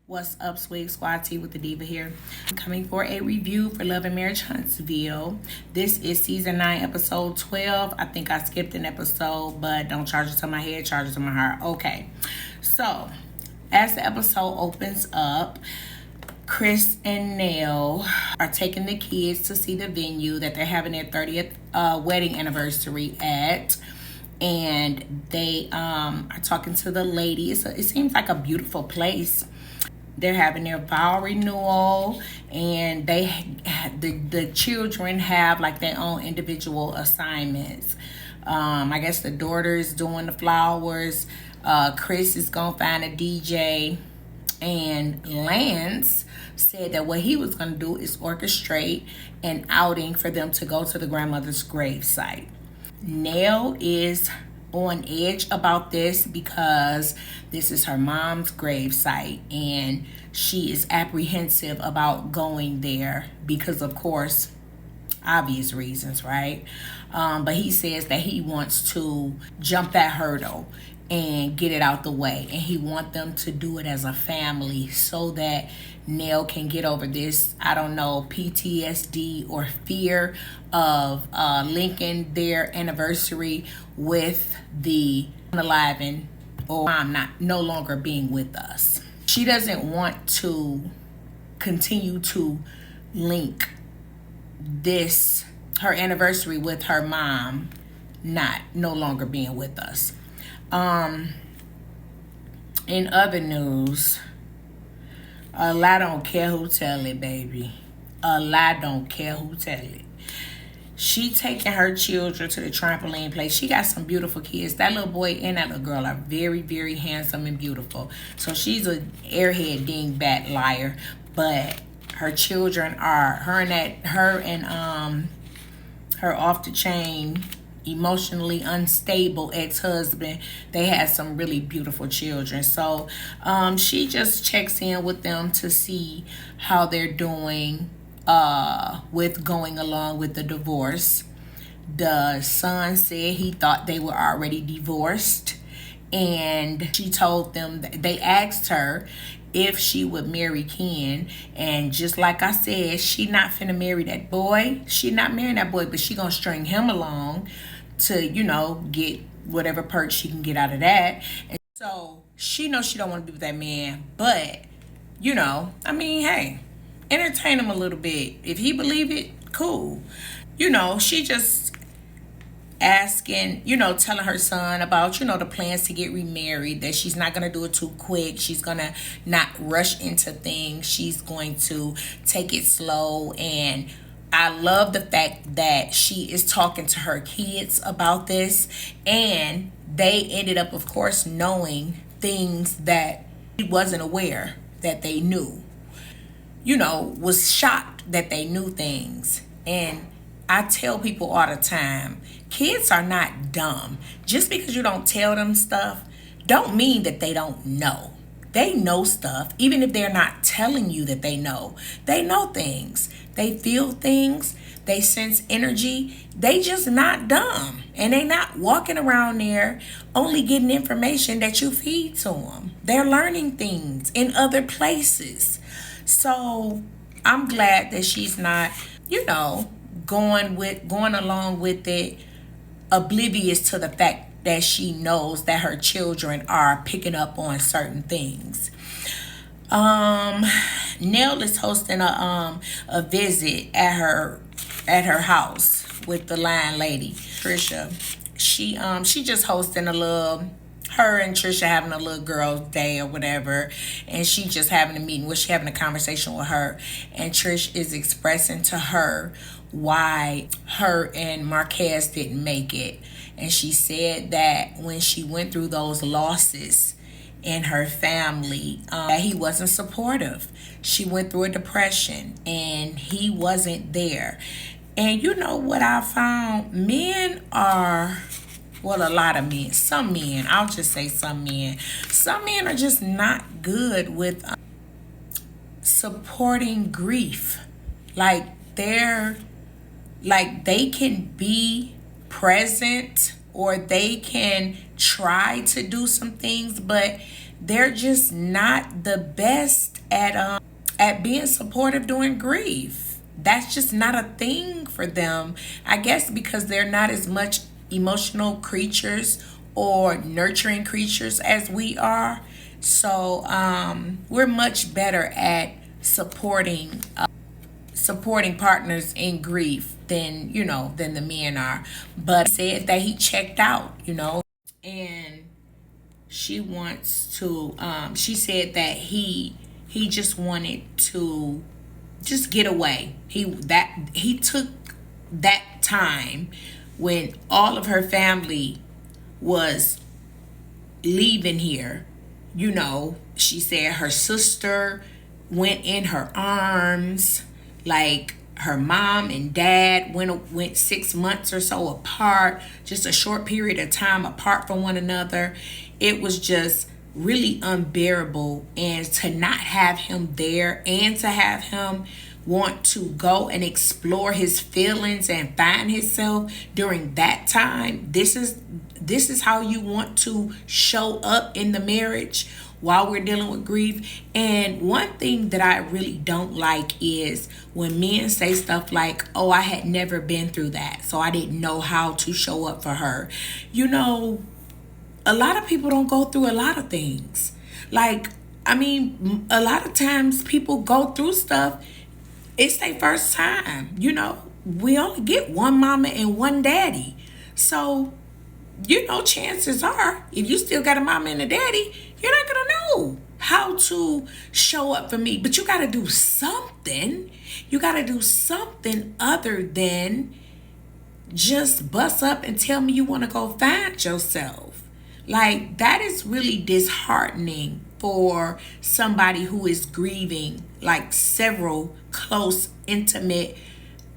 What's up, Swig Squad? T with the Diva here. I'm coming for a review for Love and Marriage Huntsville. This is season 9, episode 12. I think I skipped an episode, but don't charge it to my head, charge it to my heart. Okay, so as the episode opens up, Chris and Nell are taking the kids to see the venue that they're having their 30th wedding anniversary at. And they are talking to the ladies. It seems like a beautiful place. They're having their vow renewal, and the children have like their own individual assignments. I guess the daughter is doing the flowers. Chris is gonna find a DJ, and Lance said that what he was gonna do is orchestrate an outing for them to go to the grandmother's gravesite. Nell is on edge about this because this is her mom's gravesite, and she is apprehensive about going there because, of course, obvious reasons, right? But he says that he wants to jump that hurdle and get it out the way, and he wants them to do it as a family so that Nell can get over this, I don't know, PTSD or fear of linking their anniversary with the unaliving or I'm no longer being with us. She doesn't want to continue to link this, her anniversary, with her mom no longer being with us. In other news, a lie don't care who tell it, baby. A lie don't care who tell it. She taking her children to the trampoline place. She got some beautiful kids. That little boy and that little girl are very, very handsome and beautiful. So she's a airhead dingbat liar. But her children are her and her off the chain, emotionally unstable ex-husband. They had some really beautiful children. So she just checks in with them to see how they're doing with going along with the divorce. The son said he thought they were already divorced, and she told them that they asked her if she would marry Ken, and just like I said, she not finna marry that boy. She not marrying that boy, but she gonna string him along to, get whatever perks she can get out of that. And so she knows she don't want to be with that man, but hey, entertain him a little bit. If he believe it, cool. She just asking, telling her son about, the plans to get remarried, that she's not going to do it too quick. She's going to not rush into things. She's going to take it slow. And I love the fact that she is talking to her kids about this, and they ended up, of course, knowing things that she wasn't aware that they knew. Was shocked that they knew things. And I tell people all the time, kids are not dumb. Just because you don't tell them stuff, don't mean that they don't know. They know stuff, even if they're not telling you that they know. They know things. They feel things. They sense energy. They just not dumb. And they not walking around there only getting information that you feed to them. They're learning things in other places. So I'm glad that she's not, going along with it, oblivious to the fact that she knows that her children are picking up on certain things. Nell is hosting a visit at her house with the line lady, Tricia. She just hosting her and Tricia having a little girl's day or whatever, and she just having a meeting where she having a conversation with her, and Trish is expressing to her why her and Marquez didn't make it. And she said that when she went through those losses in her family, that he wasn't supportive. She went through a depression and he wasn't there. And you know what I found? Men are, well, a lot of men, some men, I'll just say some men are just not good with supporting grief. They can be present, or they can try to do some things, but they're just not the best at being supportive during grief. That's just not a thing for them. I guess because they're not as much emotional creatures or nurturing creatures as we are. So we're much better at supporting partners in grief than the men are. But he said that he checked out, and she wants to she said that he just wanted to just get away. He took that time when all of her family was leaving here. She said her sister went in her arms, like her mom and dad went 6 months or so apart, just a short period of time apart from one another. It was just really unbearable, and to not have him there and to have him want to go and explore his feelings and find himself during that time. This is how you want to show up in the marriage while we're dealing with grief. And one thing that I really don't like is when men say stuff like, oh, I had never been through that, so I didn't know how to show up for her. A lot of people don't go through a lot of things. A lot of times people go through stuff. It's their first time. We only get one mama and one daddy. So, chances are, if you still got a mama and a daddy, you're not going to know how to show up for me. But you got to do something. You got to do something other than just bust up and tell me you want to go find yourself. That is really disheartening for somebody who is grieving several close, intimate,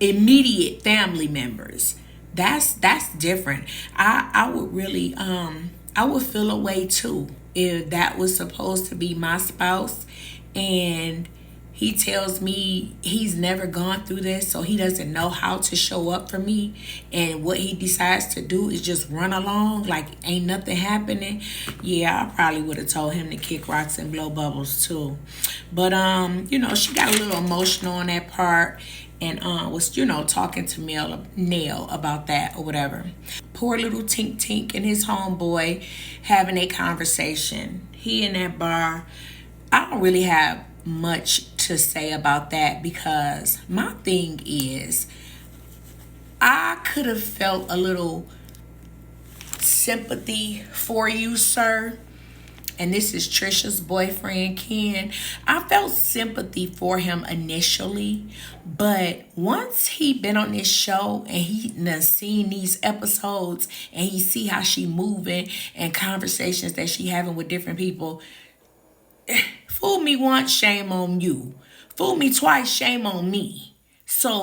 immediate family members. That's different. I would really I would feel a way too if that was supposed to be my spouse and he tells me he's never gone through this, so he doesn't know how to show up for me. And what he decides to do is just run along like ain't nothing happening. Yeah, I probably would have told him to kick rocks and blow bubbles too. But, she got a little emotional on that part and was, talking to Nell about that or whatever. Poor little Tink Tink and his homeboy having a conversation. He in that bar. I don't really have much to say about that because my thing is I could have felt a little sympathy for you, sir. And this is Tricia's boyfriend, Ken. I felt sympathy for him initially, but once he been on this show and he done seen these episodes and he see how she moving and conversations that she having with different people, fool me once, shame on you. Fool me twice, shame on me. So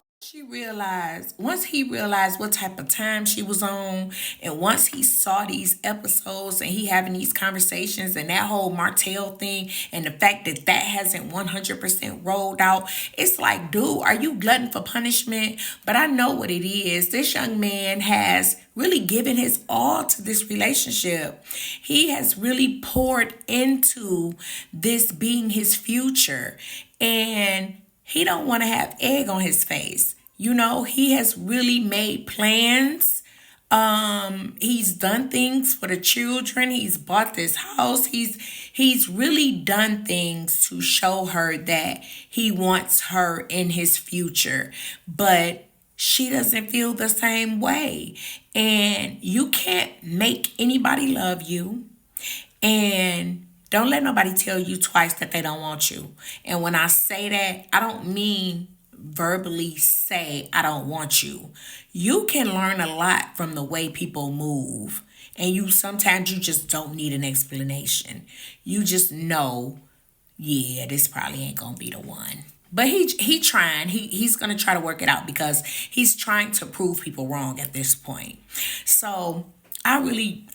once he realized what type of time she was on, and once he saw these episodes and he having these conversations and that whole Martell thing and the fact that hasn't 100% rolled out, it's like, dude, are you glutton for punishment? But I know what it is. This young man has really given his all to this relationship. He has really poured into this being his future, and he don't want to have egg on his face. He has really made plans. He's done things for the children. He's bought this house. He's really done things to show her that he wants her in his future. But she doesn't feel the same way. And you can't make anybody love you. And don't let nobody tell you twice that they don't want you. And when I say that, I don't mean verbally say I don't want you. You can learn a lot from the way people move. And sometimes you just don't need an explanation. You just know, yeah, this probably ain't gonna be the one. But he trying. He's gonna try to work it out because he's trying to prove people wrong at this point. So hey,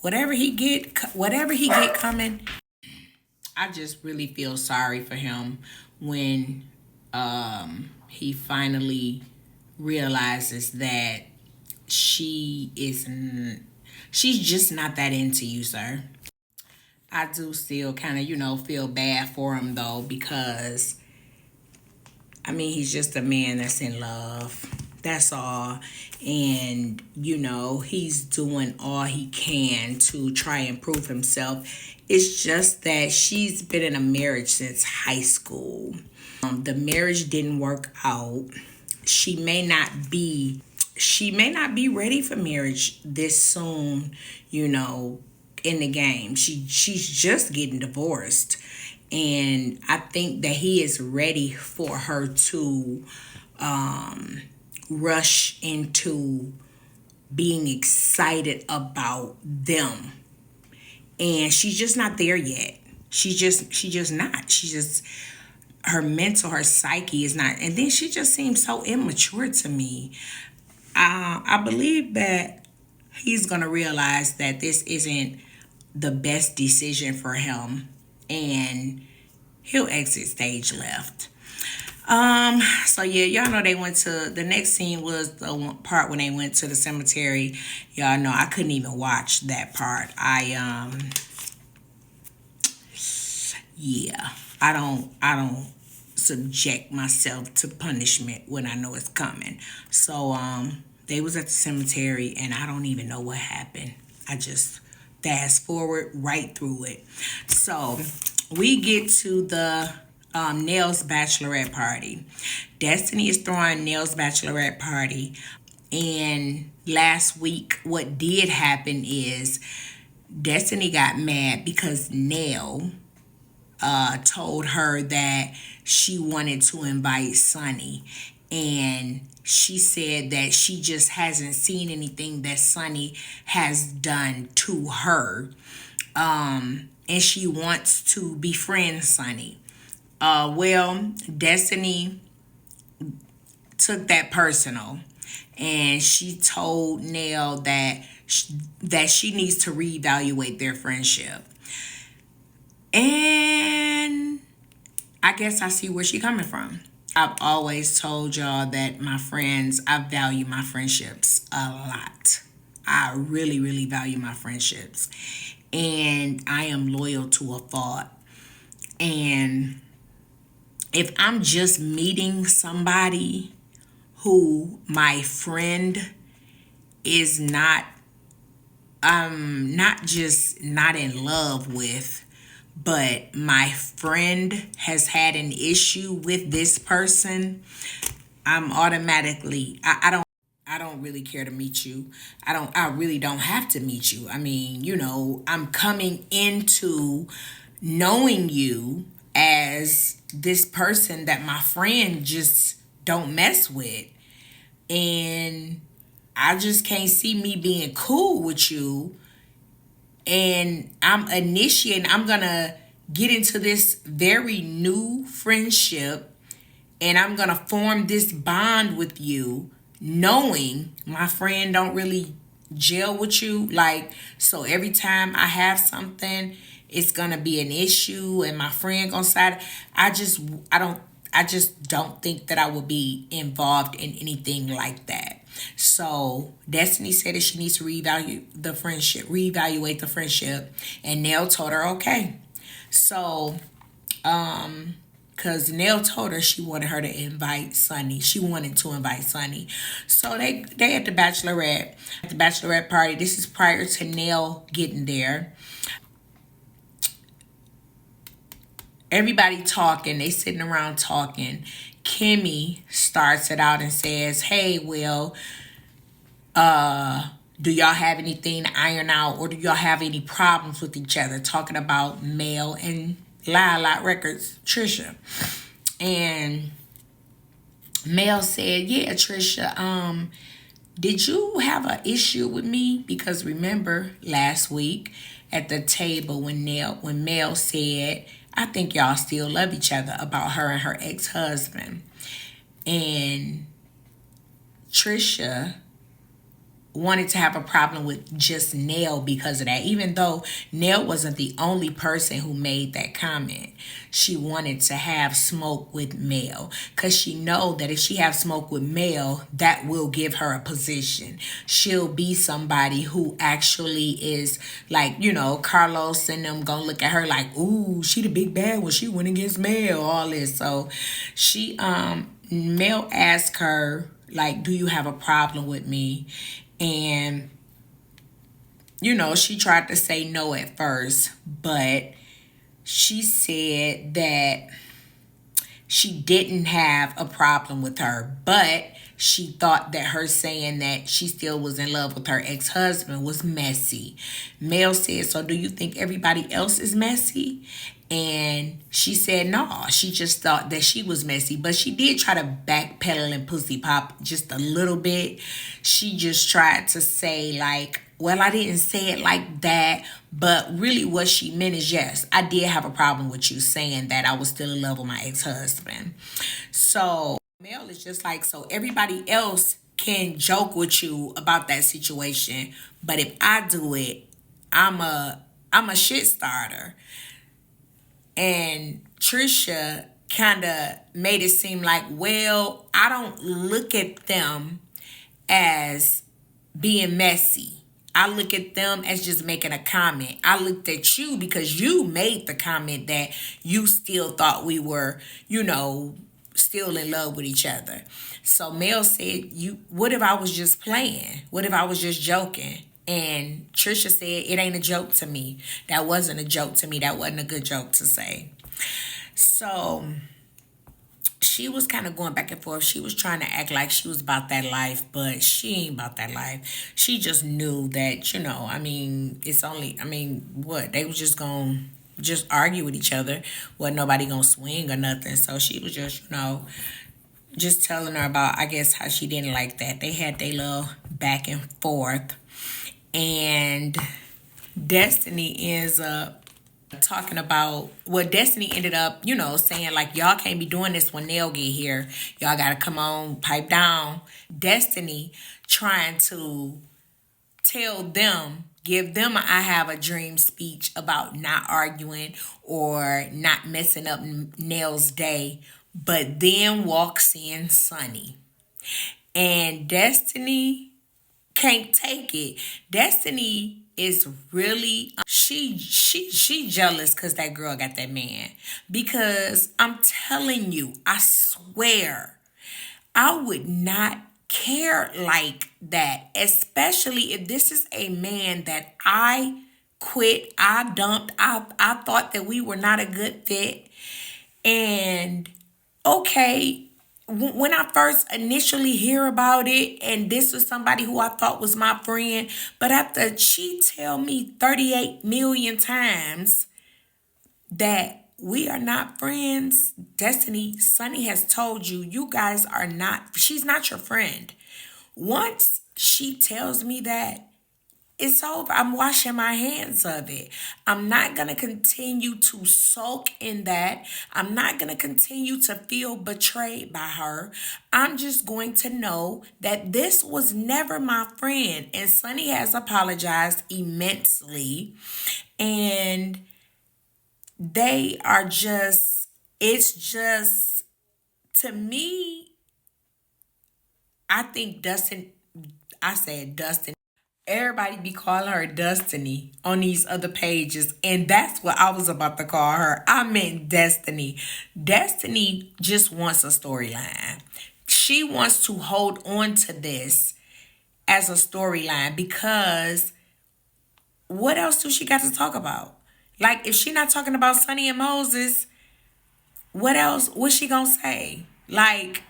whatever he get coming, I just really feel sorry for him when he finally realizes that she's just not that into you, sir. I do still kind of, feel bad for him though, because I mean, he's just a man that's in love. That's all. And, he's doing all he can to try and prove himself. It's just that she's been in a marriage since high school. The marriage didn't work out. She may not be ready for marriage this soon, in the game. She's just getting divorced. And I think that he is ready for her to rush into being excited about them. And she's just not there yet. She's just not. Her mental, her psyche is not. And then she just seems so immature to me. I believe that he's going to realize that this isn't the best decision for him. And he'll exit stage left. So yeah, y'all know they went to, the next scene was the one part when they went to the cemetery. Y'all know I couldn't even watch that part. I don't subject myself to punishment when I know it's coming. So they was at the cemetery and I don't even know what happened. I just fast forward right through it. So we get to the Nell's bachelorette party. Destiny is throwing Nell's bachelorette party. And last week, what did happen is Destiny got mad because Nell told her that she wanted to invite Sonny. And she said that she just hasn't seen anything that Sonny has done to her. And she wants to befriend Sonny. Well, Destiny took that personal. And she told Nell that she needs to reevaluate their friendship. And I guess I see where she's coming from. I've always told y'all that I value my friendships a lot. I really, really value my friendships. And I am loyal to a fault. And if I'm just meeting somebody who my friend is not just not in love with, but my friend has had an issue with this person, I'm automatically, I don't really care to meet you. I really don't have to meet you. I mean, I'm coming into knowing you as this person that my friend just don't mess with. And I just can't see me being cool with you. And I'm going to get into this very new friendship. And I'm going to form this bond with you, knowing my friend don't really gel with you. So every time I have something, it's going to be an issue and my friend going to side. I just don't think that I would be involved in anything like that. So Destiny said that she needs to reevaluate the friendship. And Nell told her, okay. So, because Nell told her she wanted her to invite Sonny. She wanted to invite Sonny. So they at the bachelorette party. This is prior to Nell getting there. Everybody talking. They sitting around talking. Kimmy starts it out and says, hey, well, do y'all have anything to iron out, or do y'all have any problems with each other? Talking about Mel and Lila Records, Tricia. And Mel said, yeah, Tricia, did you have an issue with me? Because remember last week at the table when Mel said, I think y'all still love each other, about her and her ex-husband. And Tricia wanted to have a problem with just Nell because of that. Even though Nell wasn't the only person who made that comment, she wanted to have smoke with Mel because she know that if she have smoke with Mel, that will give her a position. She'll be somebody who actually is like, Carlos and them gonna look at her like, ooh, she the big bad when she went against Mel, all this. So she Mel asked her, like, do you have a problem with me? And, she tried to say no at first, but she said that she didn't have a problem with her, but she thought that her saying that she still was in love with her ex-husband was messy. Mel said, so do you think everybody else is messy? And she said, no, she just thought that she was messy. But she did try to backpedal and pussy pop just a little bit. She just tried to say, like, well, I didn't say it like that. But really what she meant is, yes, I did have a problem with you saying that I was still in love with my ex-husband. So Mel is just like, so everybody else can joke with you about that situation. But if I do it, I'm a shit starter. And Tricia kind of made it seem like, well, I don't look at them as being messy. I look at them as just making a comment. I looked at you because you made the comment that you still thought we were, still in love with each other. So Mel said, what if I was just playing? What if I was just joking? And Tricia said, it ain't a joke to me. That wasn't a joke to me. That wasn't a good joke to say. So she was kind of going back and forth. She was trying to act like she was about that life, but she ain't about that life. She just knew that, it's only, what? They was just going to just argue with each other. Wasn't nobody going to swing or nothing. So she was just, just telling her about, I guess, how she didn't like that. They had their little back and forth. And Destiny ends up talking about, Destiny ended up, saying like, y'all can't be doing this when Nell get here. Y'all got to come on, pipe down. Destiny trying to give them a I have a dream speech about not arguing or not messing up Nell's day. But then walks in Sunny. And Destiny can't take it. Destiny is really she jealous because that girl got that man. Because I'm telling you, I swear, I would not care like that, especially if this is a man that I quit, I dumped, I thought that we were not a good fit. And okay, when I first initially hear about it, and this was somebody who I thought was my friend, but after she tell me 38 million times that we are not friends, Destiny, Sunny has told you, you guys are not, she's not your friend. Once she tells me that, it's over. I'm washing my hands of it. I'm not going to continue to sulk in that. I'm not going to continue to feel betrayed by her. I'm just going to know that this was never my friend. And Sunny has apologized immensely. And they are just, it's just, to me, I think Dustin, I said Dustin. Everybody be calling her Destiny on these other pages. And that's what I was about to call her. I meant Destiny. Destiny just wants a storyline. She wants to hold on to this as a storyline because what else do she got to talk about? Like, if she not talking about Sunny and Moses, what else? What's she gonna say? Like,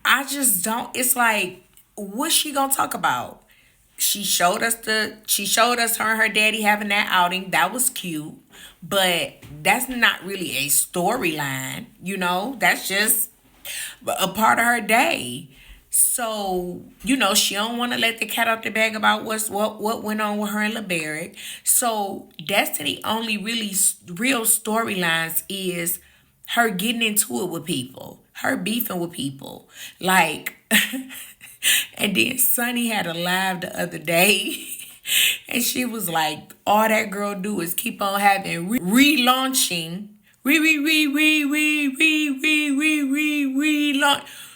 I just don't. It's like, what's she gonna talk about? She showed us her and her daddy having that outing. That was cute. But that's not really a storyline, That's just a part of her day. So, she don't want to let the cat out the bag about what went on with her and LeBarrett. So, Destiny only really real storylines is her getting into it with people, her beefing with people. Like, And then Sunny had a live the other day. And she was like, all that girl do is keep on having relaunching. Relaunch.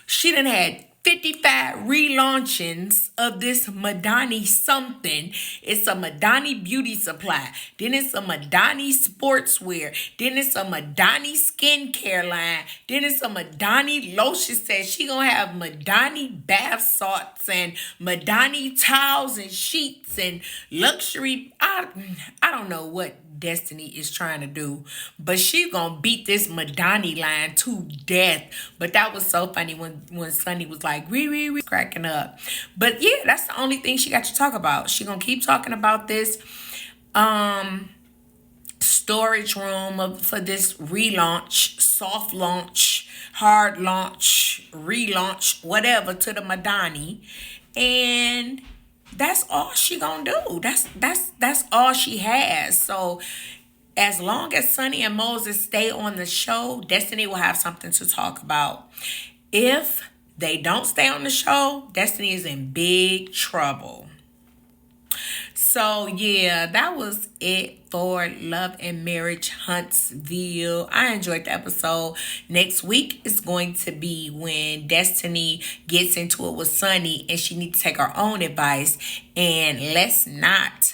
She done had 55 relaunchings of this Madani something. It's a Madani beauty supply. Then it's a Madani sportswear. Then it's a Madani skincare line. Then it's a Madani lotion. Says she gonna have Madani bath salts and Madani towels and sheets and luxury. I don't know what Destiny is trying to do, but she's gonna beat this Madani line to death. But that was so funny when Sunny was like cracking up. But yeah, that's the only thing she got to talk about. She gonna keep talking about this storage room for this relaunch, soft launch, hard launch, relaunch, whatever, to the Madani. And that's all she gonna do. That's all she has. So as long as Sunny and Moses stay on the show, Destiny will have something to talk about. If they don't stay on the show, Destiny is in big trouble. So yeah, that was it for Love and Marriage Huntsville. I enjoyed the episode. Next week is going to be when Destiny gets into it with Sunny and she needs to take her own advice. And let's not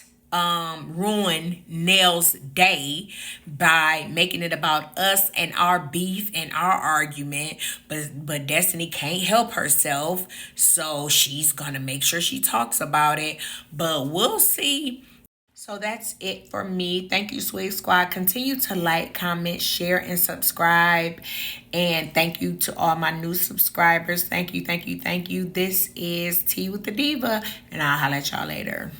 ruin Nell's day by making it about us and our beef and our argument. But Destiny can't help herself, so she's gonna make sure she talks about it. But we'll see. So that's it for me. Thank you, Swig Squad. Continue to like, comment, share, and subscribe. And thank you to all my new subscribers. Thank you, thank you, thank you. This is Tea with the Diva, and I'll holler at y'all later.